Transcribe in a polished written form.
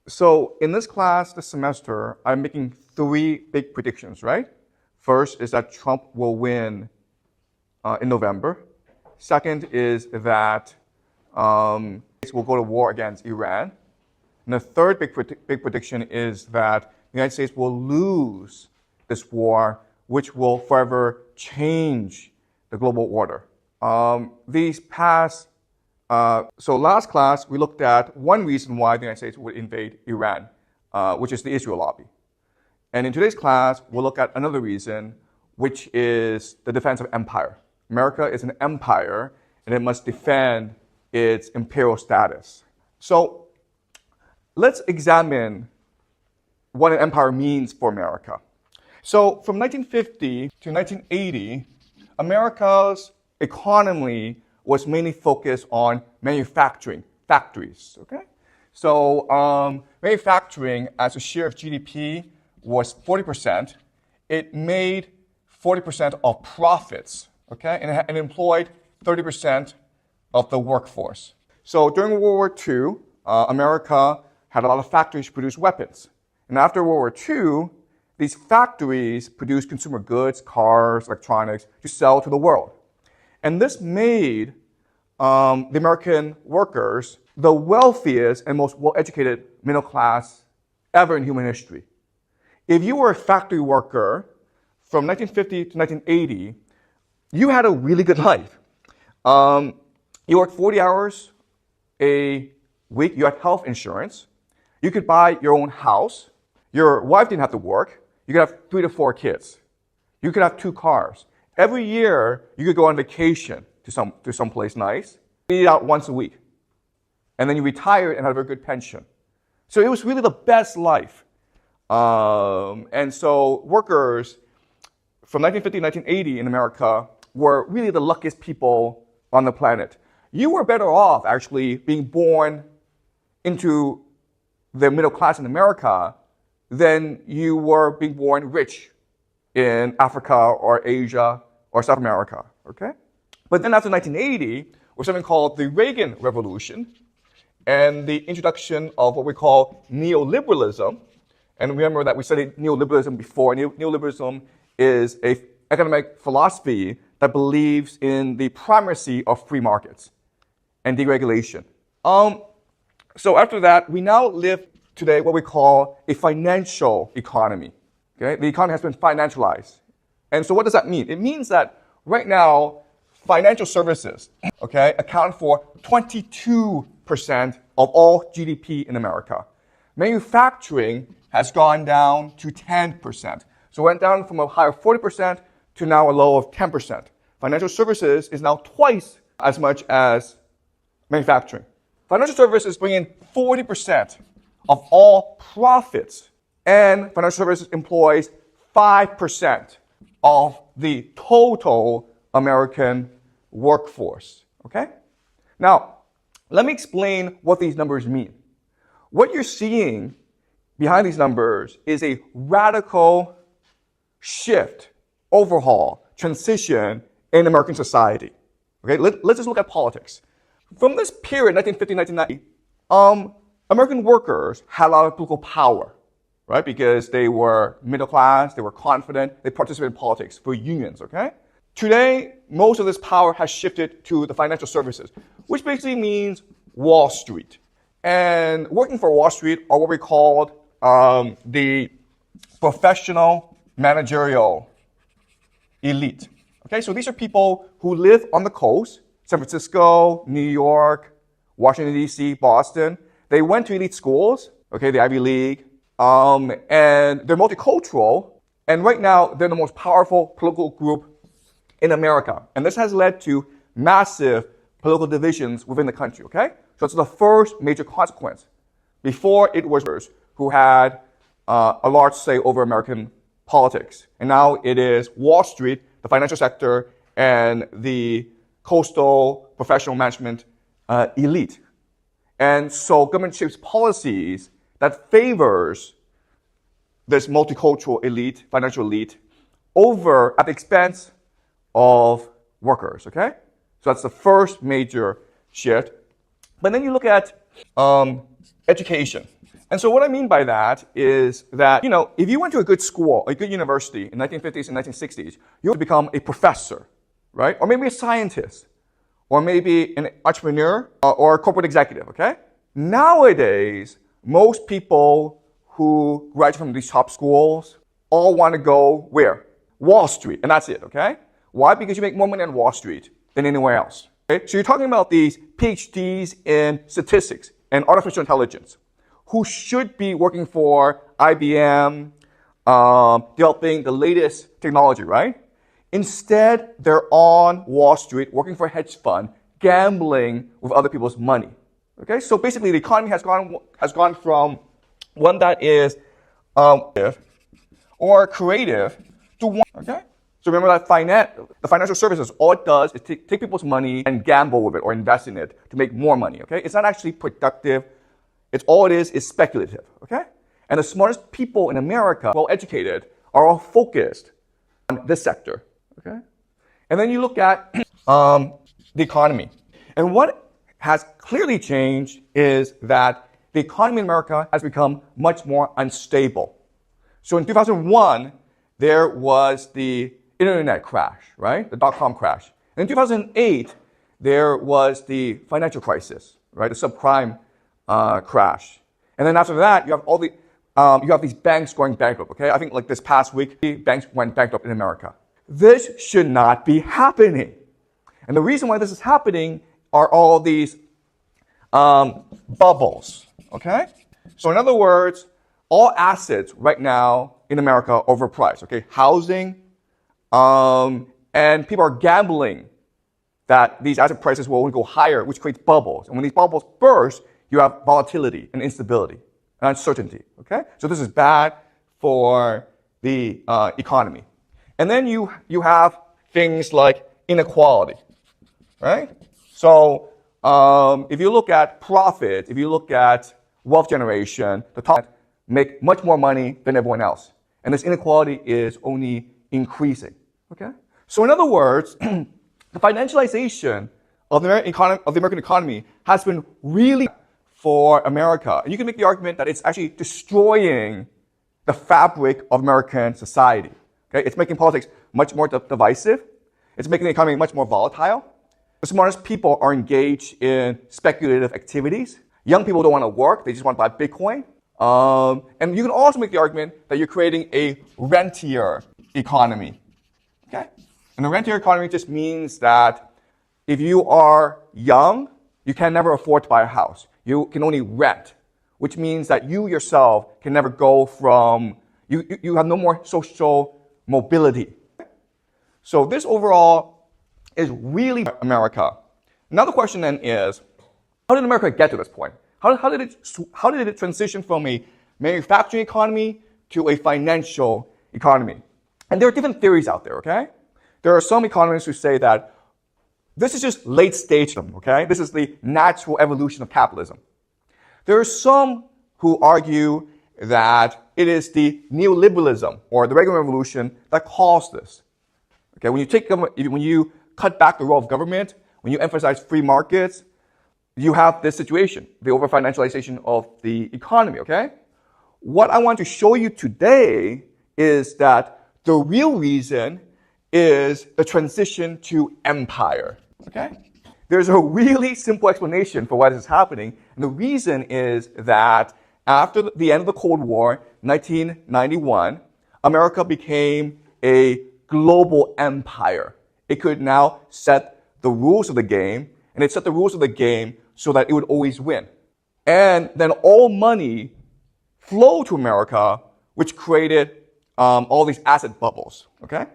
So in this class, this semester, I'm making three big predictions, right? First is that Trump will win in November. Second is that we'll go to war against Iran. And the third big prediction is that the United States will lose this war, which will forever change the global order. So last class, we looked at one reason why the United States would invade Iran, which is the Israel lobby. And in today's class, we'll look at another reason, which is the defense of empire. America is an empire, and it must defend its imperial status. So let's examine what an empire means for America. So from 1950 to 1980, America's economy was mainly focused on manufacturing, factories, okay? So manufacturing as a share of GDP was 40%. It made 40% of profits, okay? And it employed 30% of the workforce. So during World War II, America had a lot of factories to produce weapons. And after World War II, these factories produced consumer goods, cars, electronics, to sell to the world. And this made the American workers the wealthiest and most well-educated middle class ever in human history. If you were a factory worker from 1950 to 1980, you had a really good life. You worked 40 hours a week. You had health insurance. You could buy your own house. Your wife didn't have to work. You could have 3 to 4 kids. You could have 2 cars. Every year, you could go on vacation to some place nice, eat out once a week. And then you retired and had a very good pension. So it was really the best life. And so workers from 1950 to 1980 in America were really the luckiest people on the planet. You were better off actually being born into the middle class in America than you were being born rich in Africa or Asia or South America, okay? But then after 1980, was something called the Reagan Revolution and the introduction of what we call neoliberalism. And remember that we studied neoliberalism before. Neoliberalism is an economic philosophy that believes in the primacy of free markets and deregulation. So after that, we now live today what we call a financial economy. Okay? The economy has been financialized. And so what does that mean? It means that right now, financial services, okay, account for 22% of all GDP in America. Manufacturing has gone down to 10%. So it went down from a high of 40% to now a low of 10%. Financial services is now twice as much as manufacturing. Financial services bring in 40% of all profits, and financial services employs 5% of the total American workforce, okay? Now, let me explain what these numbers mean. What you're seeing behind these numbers is a radical shift, overhaul, transition in American society. Okay, let's just look at politics. From this period, 1950, 1990, American workers had a lot of political power, right? Because they were middle class, they were confident, they participated in politics for unions, okay? Today, most of this power has shifted to the financial services, which basically means Wall Street. And working for Wall Street are what we called the professional managerial elite. Okay, so these are people who live on the coast, San Francisco, New York, Washington, D.C., Boston. They went to elite schools, okay, the Ivy League, and they're multicultural. And right now, they're the most powerful political group in America. And this has led to massive political divisions within the country, okay? So it's the first major consequence. Before, it was who had a large say over American politics. And now it is Wall Street, the financial sector, and the coastal professional management elite. And so government shapes policies that favors this multicultural elite, financial elite, over at the expense of workers, okay? So that's the first major shift. But then you look at education. And so what I mean by that is that, if you went to a good school, a good university in 1950s and 1960s, you would become a professor, right? Or maybe a scientist, or maybe an entrepreneur or a corporate executive, okay? Nowadays, most people who graduate from these top schools all want to go where? Wall Street, and that's it, okay? Why? Because you make more money on Wall Street than anywhere else. Okay? So you're talking about these PhDs in statistics and artificial intelligence who should be working for IBM, developing the latest technology, right? Instead, they're on Wall Street working for a hedge fund, gambling with other people's money. Okay, so basically the economy has gone from one that is or creative to one. Okay, so remember that the financial services, all it does is take people's money and gamble with it or invest in it to make more money. Okay, it's not actually productive. All it is speculative. Okay, and the smartest people in America, well educated, are all focused on this sector. Okay, and then you look at the economy, and what has clearly changed is that the economy in America has become much more unstable. So in 2001, there was the internet crash, right? The dot-com crash. And in 2008, there was the financial crisis, right? The subprime crash. And then after that, you have these banks going bankrupt, okay? I think like this past week, the banks went bankrupt in America. This should not be happening. And the reason why this is happening are all these bubbles, okay? So in other words, all assets right now in America are overpriced, okay? Housing, and people are gambling that these asset prices will only go higher, which creates bubbles. And when these bubbles burst, you have volatility and instability and uncertainty, okay? So this is bad for the economy. And then you have things like inequality, right? So if you look at profit, if you look at wealth generation, the top make much more money than everyone else. And this inequality is only increasing, okay? So in other words, the financialization of the American economy has been really for America. And you can make the argument that it's actually destroying the fabric of American society, okay? It's making politics much more divisive. It's making the economy much more volatile. The smartest people are engaged in speculative activities. Young people don't want to work. They just want to buy Bitcoin. And you can also make the argument that you're creating a rentier economy. Okay? And the rentier economy just means that if you are young, you can never afford to buy a house. You can only rent, which means that you yourself can never go from, you have no more social mobility. So this overall is really America. Now the question then is, how did America get to this point? How did it transition from a manufacturing economy to a financial economy? And there are different theories out there, okay? There are some economists who say that this is just late stage, okay? This is the natural evolution of capitalism. There are some who argue that it is the neoliberalism or the Reagan Revolution that caused this. Okay, when you cut back the role of government, when you emphasize free markets, you have this situation, the over-financialization of the economy, okay? What I want to show you today is that the real reason is the transition to empire, okay? There's a really simple explanation for why this is happening, and the reason is that after the end of the Cold War, 1991, America became a global empire. It could now set the rules of the game, and it set the rules of the game so that it would always win. And then all money flowed to America, which created all these asset bubbles, okay?